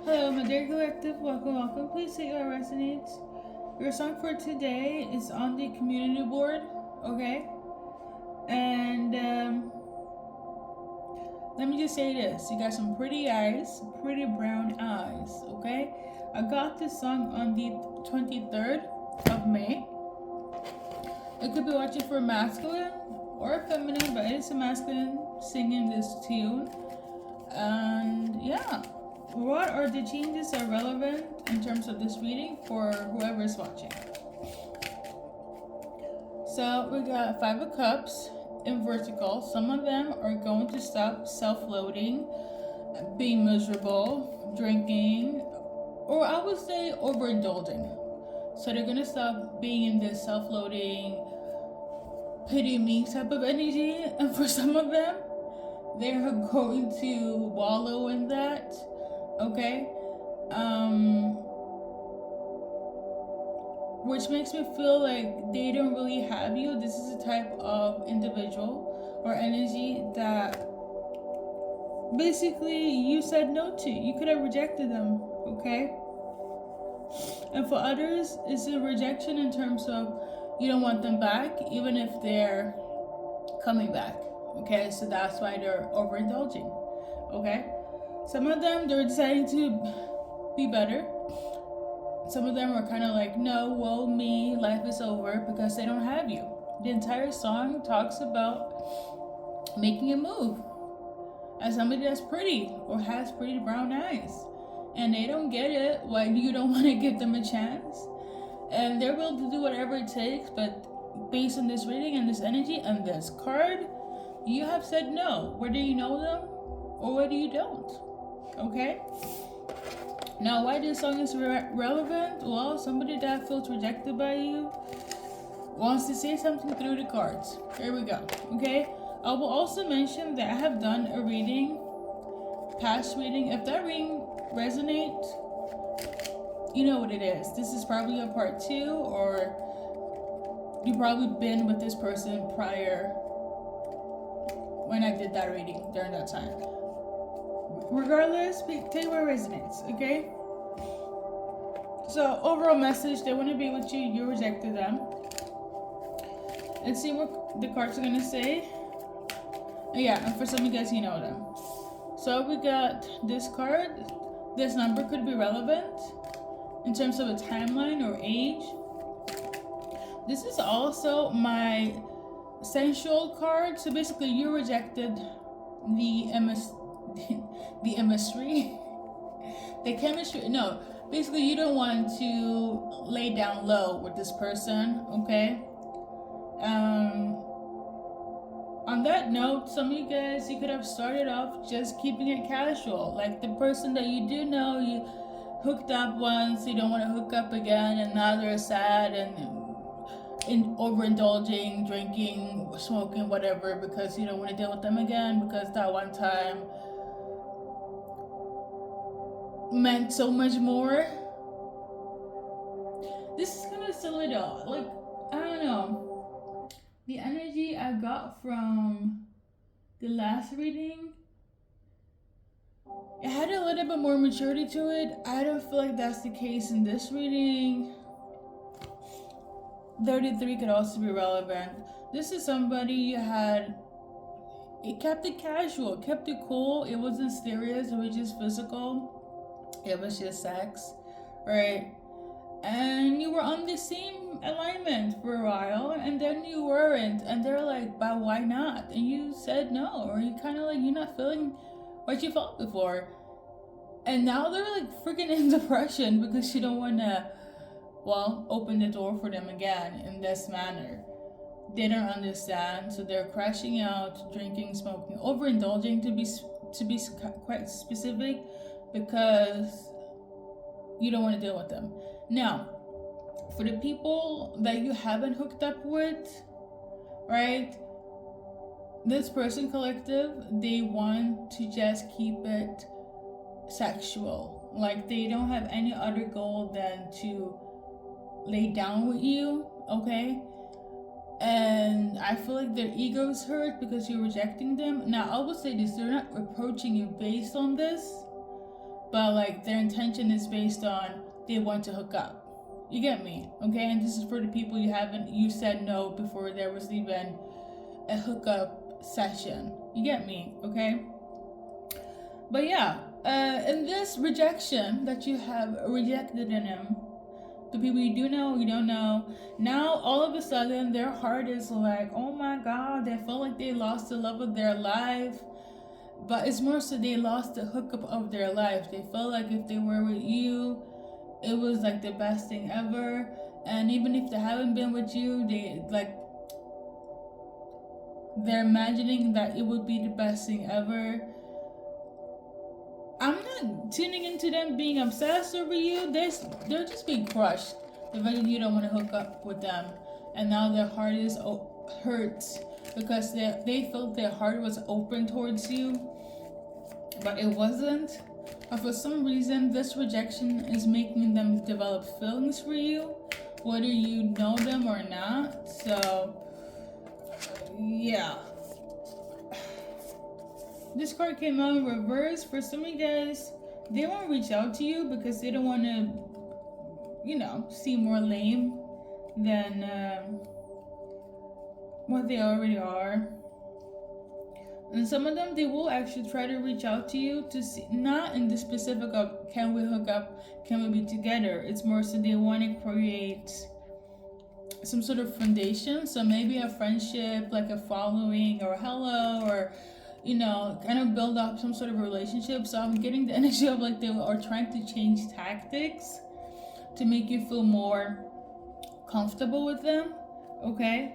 Hello, my dear collective. Welcome. Please take what resonates. Your song for today is on the community board, okay? And let me just say this: you got some pretty eyes, pretty brown eyes, okay? I got this song on the 23rd of May. It could be watching for masculine or feminine, but it is a masculine singing this tune. And yeah. What are the changes that are relevant in terms of this reading for whoever is watching? So we got Five of Cups in vertical. Some of them are going to stop self-loathing, being miserable, drinking, or I would say overindulging. So they're going to stop being in this self-loathing, pity me type of energy. And for some of them, they're going to wallow in that. Okay, which makes me feel like they don't really have you. This is a type of individual or energy that basically you said no to. You could have rejected them, okay? And for others, it's a rejection in terms of you don't want them back, even if they're coming back, okay? So that's why they're overindulging, okay? Some of them, they're deciding to be better. Some of them are kind of like, no, woe me, life is over, because they don't have you. The entire song talks about making a move as somebody that's pretty or has pretty brown eyes. And they don't get it, why you don't want to give them a chance. And they're willing to do whatever it takes, but based on this reading and this energy and this card, you have said no, whether you know them or whether you don't. Okay? Now, why this song is relevant? Well, somebody that feels rejected by you wants to say something through the cards. Here we go. Okay? I will also mention that I have done a reading, past reading. If that reading resonates, you know what it is. This is probably a part 2, or you've probably been with this person prior when I did that reading during that time. Regardless, take what resonates, okay? So, overall message, they want to be with you, you rejected them. Let's see what the cards are going to say. Yeah, and for some of you guys, you know them. So, we got this card. This number could be relevant in terms of a timeline or age. This is also my sensual card. So, basically, you rejected the chemistry. No, basically you don't want to lay down low with this person, okay? On that note, some of you guys, you could have started off just keeping it casual. Like the person that you do know, you hooked up once, you don't want to hook up again, and now they're sad and overindulging, drinking, smoking, whatever, because you don't want to deal with them again because that one time meant so much more. This is kind of silly though. Like, I don't know. The energy I got from the last reading, it had a little bit more maturity to it. I don't feel like that's the case in this reading. 33 could also be relevant. This is somebody you had, it kept it casual, kept it cool. It wasn't serious, it was just physical. It was just sex, right? And you were on the same alignment for a while, and then you weren't, and they're like, but why not? And you said no, or you kind of like, you're not feeling what you felt before. And now they're like freaking in depression because you don't want to, well, open the door for them again in this manner. They don't understand, so they're crashing out, drinking, smoking, overindulging to be quite specific, because you don't want to deal with them. Now, for the people that you haven't hooked up with, right? This person collective, they want to just keep it sexual. Like they don't have any other goal than to lay down with you, okay? And I feel like their egos hurt because you're rejecting them. Now, I will say this, they're not approaching you based on this, but like their intention is based on they want to hook up. You get me, okay? And this is for the people you said no before there was even a hookup session. You get me, okay? But yeah, in this rejection that you have rejected in him, the people you do know, you don't know, now all of a sudden their heart is like, oh my god, they feel like they lost the love of their life. But it's more so they lost the hookup of their life. They felt like if they were with you, it was like the best thing ever. And even if they haven't been with you, they're imagining that it would be the best thing ever. I'm not tuning into them being obsessed over you. They're just being crushed. The fact that you don't want to hook up with them, and now their heart is hurt because they felt their heart was open towards you, but it wasn't. But for some reason, this rejection is making them develop feelings for you, whether you know them or not. So, yeah. This card came out in reverse. For some of you guys, they won't reach out to you because they don't want to, seem more lame than what they already are. And some of them, they will actually try to reach out to you to see, not in the specific of can we hook up, can we be together. It's more so they want to create some sort of foundation. So maybe a friendship, like a following or hello, or kind of build up some sort of relationship. So I'm getting the energy of like they are trying to change tactics to make you feel more comfortable with them. Okay.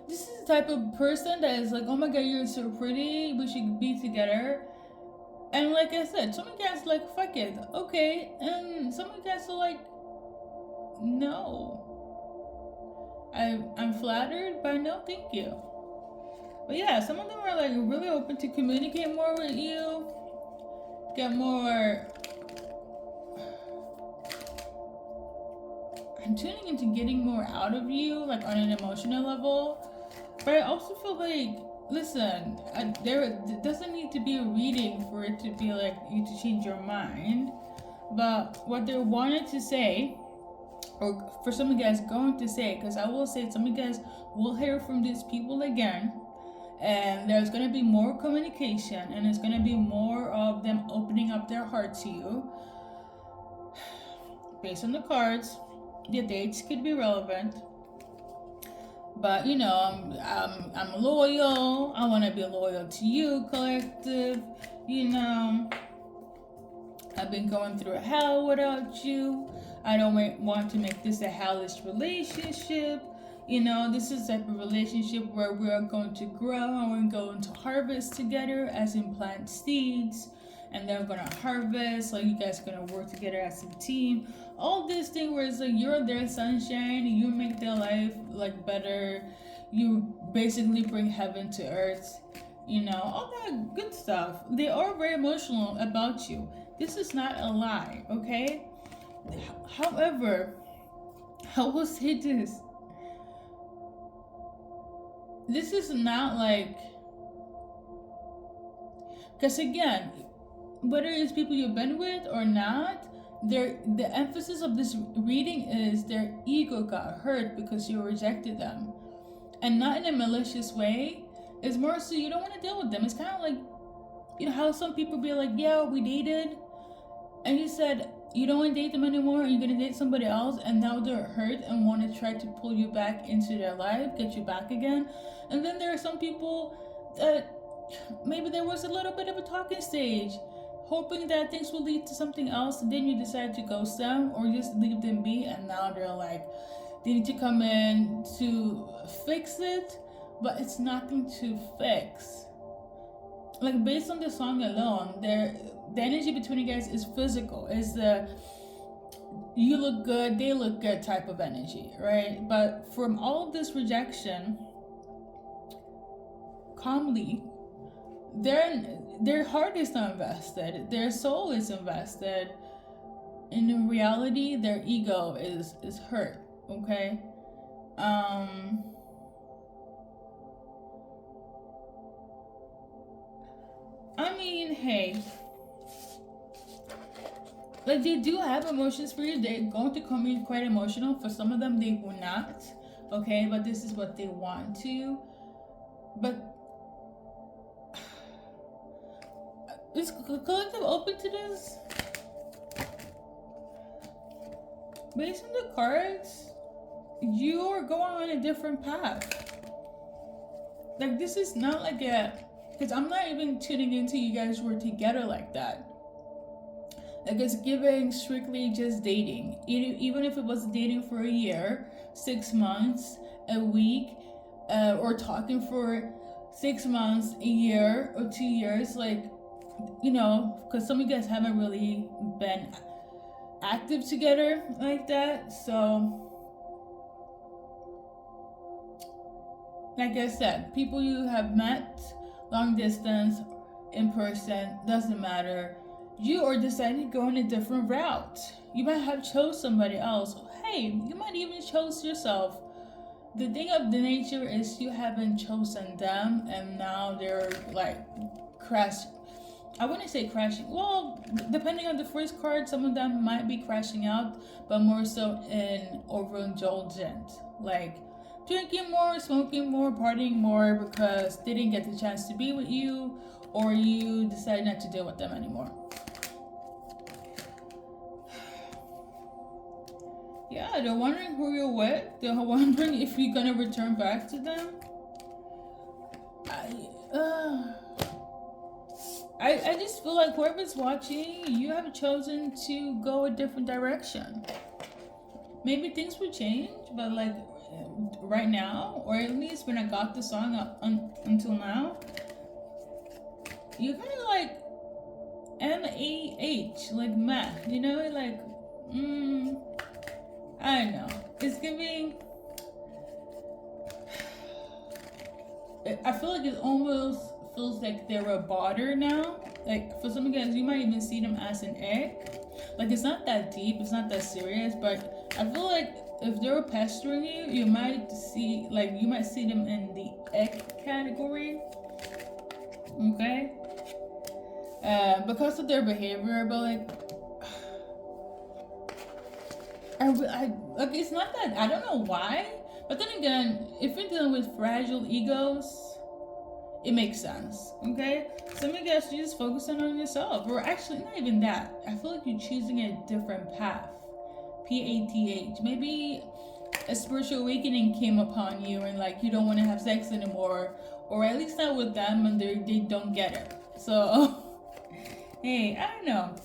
This is the type of person that is like, oh my god, you're so pretty, we should be together. And like I said, some of you guys are like, fuck it, okay. And some of you guys are like, no. I'm flattered, but no thank you. But yeah, some of them are like really open to communicate more with you, get more. I'm tuning into getting more out of you, like on an emotional level. But I also feel like, listen, there doesn't need to be a reading for it to be like you to change your mind. But what they wanted to say, or for some of you guys going to say, because I will say some of you guys will hear from these people again, and there's going to be more communication, and it's going to be more of them opening up their heart to you. Based on the cards, the dates could be relevant. But I'm loyal. I want to be loyal to you, collective. I've been going through hell without you. I don't want to make this a hellish relationship. This is the type of relationship where we're going to grow and we're going to harvest together, as in plant seeds, and they're gonna harvest. Like you guys are gonna work together as a team. All this thing where it's like you're their sunshine, you make their life like better. You basically bring heaven to earth. All that good stuff. They are very emotional about you. This is not a lie, okay? However, I will say this. This is not like, because again, whether it's people you've been with or not, the emphasis of this reading is their ego got hurt because you rejected them, and not in a malicious way. It's more so you don't want to deal with them. It's kind of like, how some people be like, yeah, we dated, and you said you don't want to date them anymore, and you're gonna date somebody else, and now they're hurt and want to try to pull you back into their life, get you back again. And then there are some people that maybe there was a little bit of a talking stage, hoping that things will lead to something else, and then you decide to ghost them or just leave them be, and now they're like, they need to come in to fix it, but it's nothing to fix. Like based on the song alone, the energy between you guys is physical. It's the you look good, they look good type of energy, right? But from all of this rejection, calmly, their heart is not invested, their soul is invested. In reality, their ego is hurt. Okay. mean, hey, like they do have emotions for you. They're going to come in quite emotional. For some of them, they will not. Okay, but this is what they want to. But is collective open to this? Based on the cards, you are going on a different path. Like this is not like a, because I'm not even tuning into you guys were together like that. Like it's giving strictly just dating. Even if it was dating for a year, 6 months, a week, or talking for 6 months, a year, or 2 years, like, you know, because some of you guys haven't really been active together like that. So, like I said, people you have met, long distance, in person, doesn't matter. You are deciding to go in a different route. You might have chose somebody else. Hey, you might even chose yourself. The thing of the nature is you haven't chosen them, and now they're like I wouldn't say crashing. Well, depending on the first card, some of them might be crashing out, but more so in overindulgent, like drinking more, smoking more, partying more because they didn't get the chance to be with you, or you decide not to deal with them anymore. Yeah, they're wondering who you're with. They're wondering if you're gonna return back to them. I just feel like whoever's watching, you have chosen to go a different direction. Maybe things will change, but like right now, or at least when I got the song until now, you're kind of like MAH, like meh, you know, like I don't know. It's giving. I feel like it almost feels like they're a bother now. Like for some of you guys, you might even see them as an egg. Like it's not that deep, it's not that serious, but I feel like if they're pestering you, you might see them in the egg category. Okay. Because of their behavior, but like. I like it's not that I don't know why, but then again, if you're dealing with fragile egos, it makes sense. Okay, some of you guys are just focusing on yourself, or actually not even that. I feel like you're choosing a different path. PATH. Maybe a spiritual awakening came upon you, and like you don't want to have sex anymore, or at least not with them, and they don't get it. So, hey, I don't know.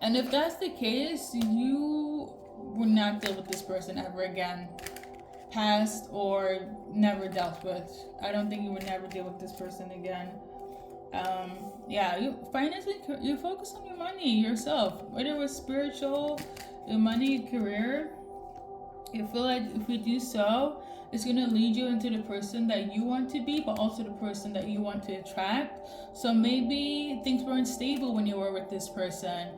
And if that's the case, you will not deal with this person ever again. Past or never dealt with. I don't think you would never deal with this person again. Yeah, you focus on your money, yourself. Whether it was spiritual, your money, your career. You feel like if you do so, it's going to lead you into the person that you want to be, but also the person that you want to attract. So maybe things weren't stable when you were with this person.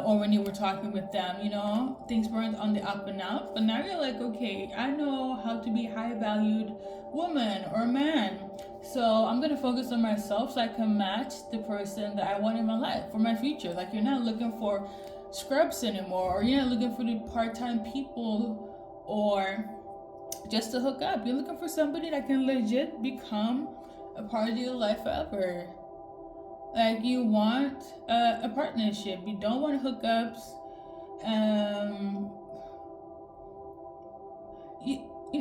Or when you were talking with them, you know, things weren't on the up and up, but now you're like, okay, I know how to be a high valued woman or man, so I'm gonna focus on myself so I can match the person that I want in my life for my future. Like you're not looking for scrubs anymore, or you're not looking for the part-time people or just to hook up. You're looking for somebody that can legit become a part of your life forever. Like you want a partnership. You don't want hookups.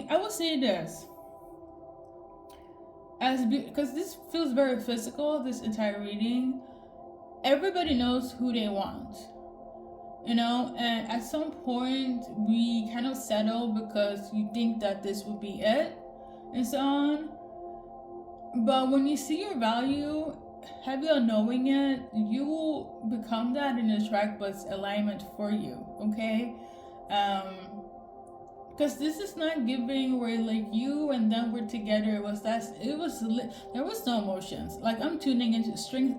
I will say this, because this feels very physical. This entire reading, everybody knows who they want, you know. And at some point, we kind of settle because you think that this will be it, and so on. But when you see your value, heavy on knowing it, you will become that and attract what's alignment for you. Okay, because this is not giving where like you and them were together. There was no emotions. Like I'm tuning into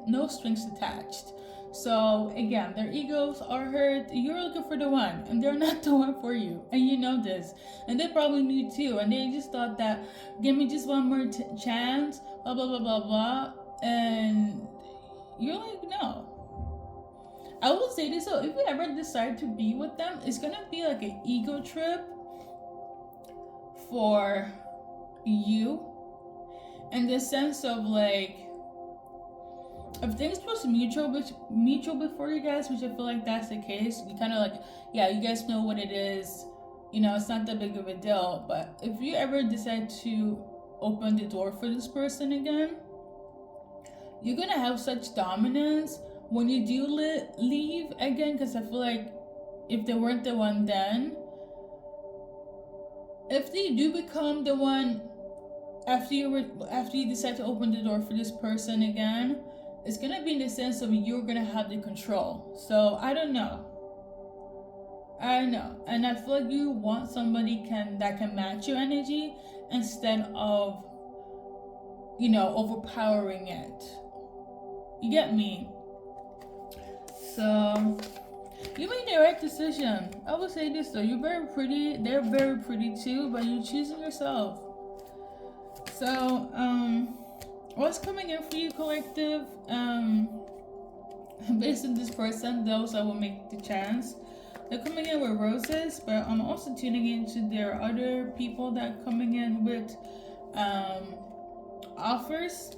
no strings attached. So again, their egos are hurt. You're looking for the one, and they're not the one for you, and you know this. And they probably knew too, and they just thought that, give me just one more chance. Blah blah blah blah blah. and you're like, no. I will say this though, if you ever decide to be with them, it's gonna be like an ego trip for you, in the sense of like, if things was mutual before you guys, which I feel like that's the case, you kind of like, yeah, you guys know what it is, you know, it's not that big of a deal. But if you ever decide to open the door for this person again, you're gonna have such dominance when you do leave again, because I feel like if they weren't the one then, if they do become the one after you decide to open the door for this person again, it's gonna be in the sense of you're gonna have the control. So I don't know, and I feel like you want somebody that can match your energy instead of, you know, overpowering it. You get me? So you made the right decision. I will say this though, you're very pretty, they're very pretty too, but you're choosing yourself. So what's coming in for you, collective? Based on this person, those that will make the chance, they're coming in with roses, but I'm also tuning into there are other people that are coming in with offers.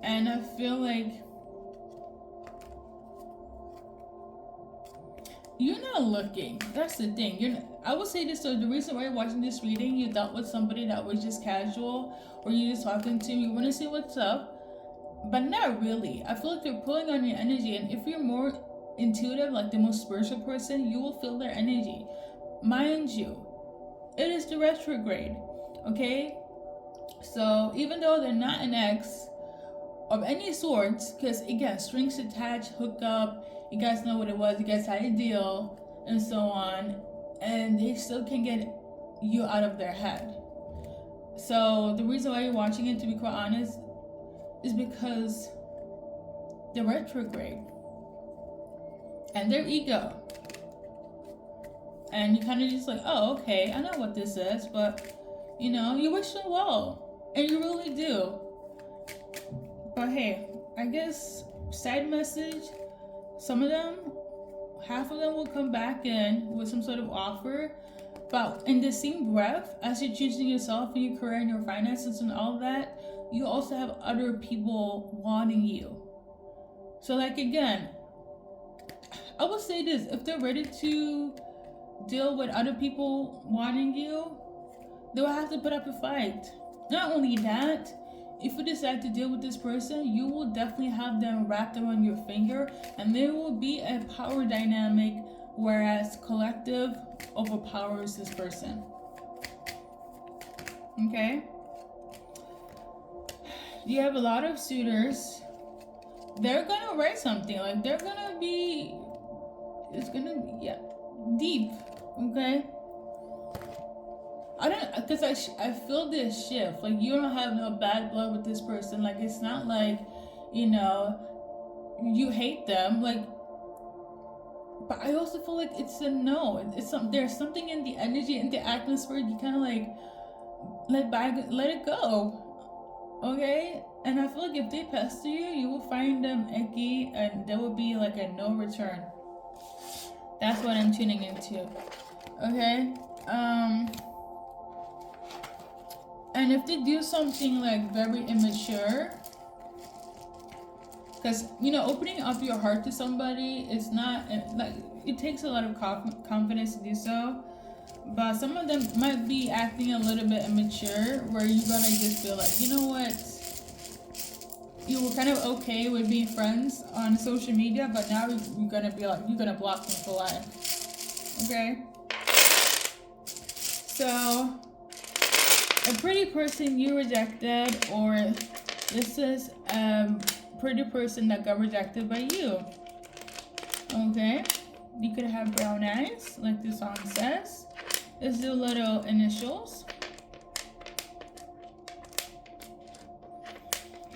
And I feel like you're not looking. That's the thing. I would say this, so the reason why you're watching this reading, you dealt with somebody that was just casual, or you just talking to, you want to see what's up, but not really. I feel like they're pulling on your energy, and if you're more intuitive, like the most spiritual person, you will feel their energy. Mind you, it is the retrograde, okay? So even though they're not an ex of any sorts, because again, strings attached, hook up, you guys know what it was, you guys had a deal, and so on, and they still can't get you out of their head. So the reason why you're watching it, to be quite honest, is because they're retrograde and their ego, and you kind of just like, oh, okay, I know what this is, but you know, you wish them well, and you really do. But hey, I guess side message, some of them, half of them will come back in with some sort of offer, but in the same breath as you're choosing yourself and your career and your finances and all that, you also have other people wanting you. So like, again, I will say this, if they're ready to deal with other people wanting you, they will have to put up a fight. Not only that, if you decide to deal with this person, you will definitely have them wrapped around your finger, and there will be a power dynamic, whereas collective overpowers this person. Okay? You have a lot of suitors. They're gonna write something, like they're gonna be, it's gonna be, yeah, deep. Okay? I don't, because I feel this shift. Like, you don't have no bad blood with this person. Like, it's not like, you know, you hate them. Like, but I also feel like it's a no. There's something in the energy, in the atmosphere. You kind of like let it go. Okay? And I feel like if they pester you, you will find them icky, and there will be like a no return. That's what I'm tuning into. Okay? And if they do something like very immature, because, you know, opening up your heart to somebody is not, like, it takes a lot of confidence to do so. But some of them might be acting a little bit immature, where you're gonna just feel like, you know what, you were kind of okay with being friends on social media, but now you're gonna be like, you're gonna block them for life. Okay? So, a pretty person you rejected, or this is a pretty person that got rejected by you. Okay? You could have brown eyes, like the song says. There's the little initials.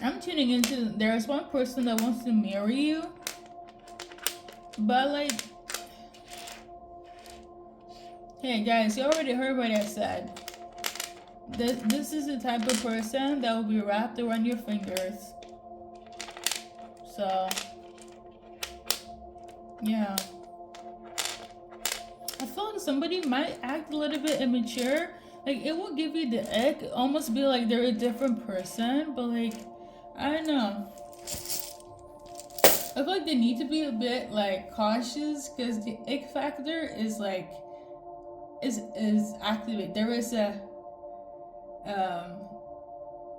I'm tuning into, there's one person that wants to marry you, but like, hey guys, you already heard what I said. This is the type of person that will be wrapped around your fingers. So, yeah. I feel like somebody might act a little bit immature. Like, it will give you the ick, almost be like they're a different person, but like, I don't know. I feel like they need to be a bit like cautious because the ick factor is like is activated. There is a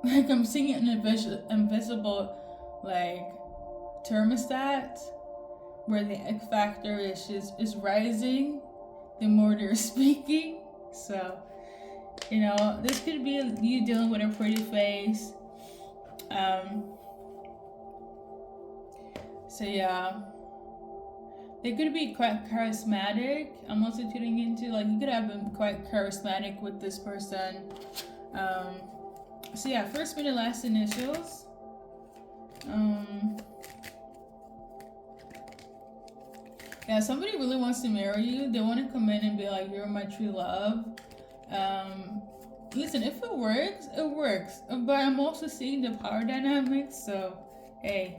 like I'm seeing an invisible like thermostat where the ick factor is rising the more they're speaking. So, you know, this could be you dealing with a pretty face. So yeah, they could be quite charismatic. I'm also tuning into like you could have been quite charismatic with this person. So yeah, first, middle, last initials. Yeah, somebody really wants to marry you. They want to come in and be like, "You're my true love." Listen, if it works, it works. But I'm also seeing the power dynamics. So, hey.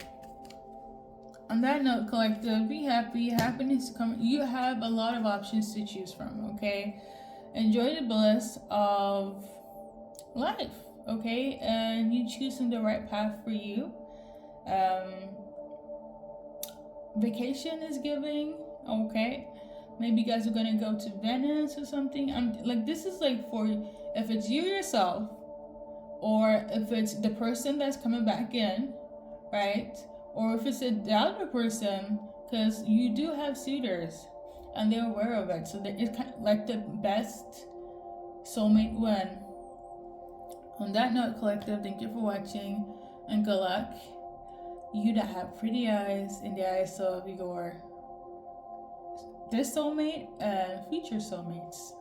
On that note, collective, be happy. Happiness come. You have a lot of options to choose from. Okay, enjoy the bliss of life. Okay, and you choosing the right path for you. Vacation is giving. Okay, maybe you guys are gonna go to Venice or something. I'm like, this is like for if it's you yourself, or if it's the person that's coming back in, right? Or if it's the other person, because you do have suitors and they're aware of it. So it's kind of like the best soulmate win. On that note, collective, thank you for watching and good luck. You that have pretty eyes in the eyes of your this soulmate and future soulmates.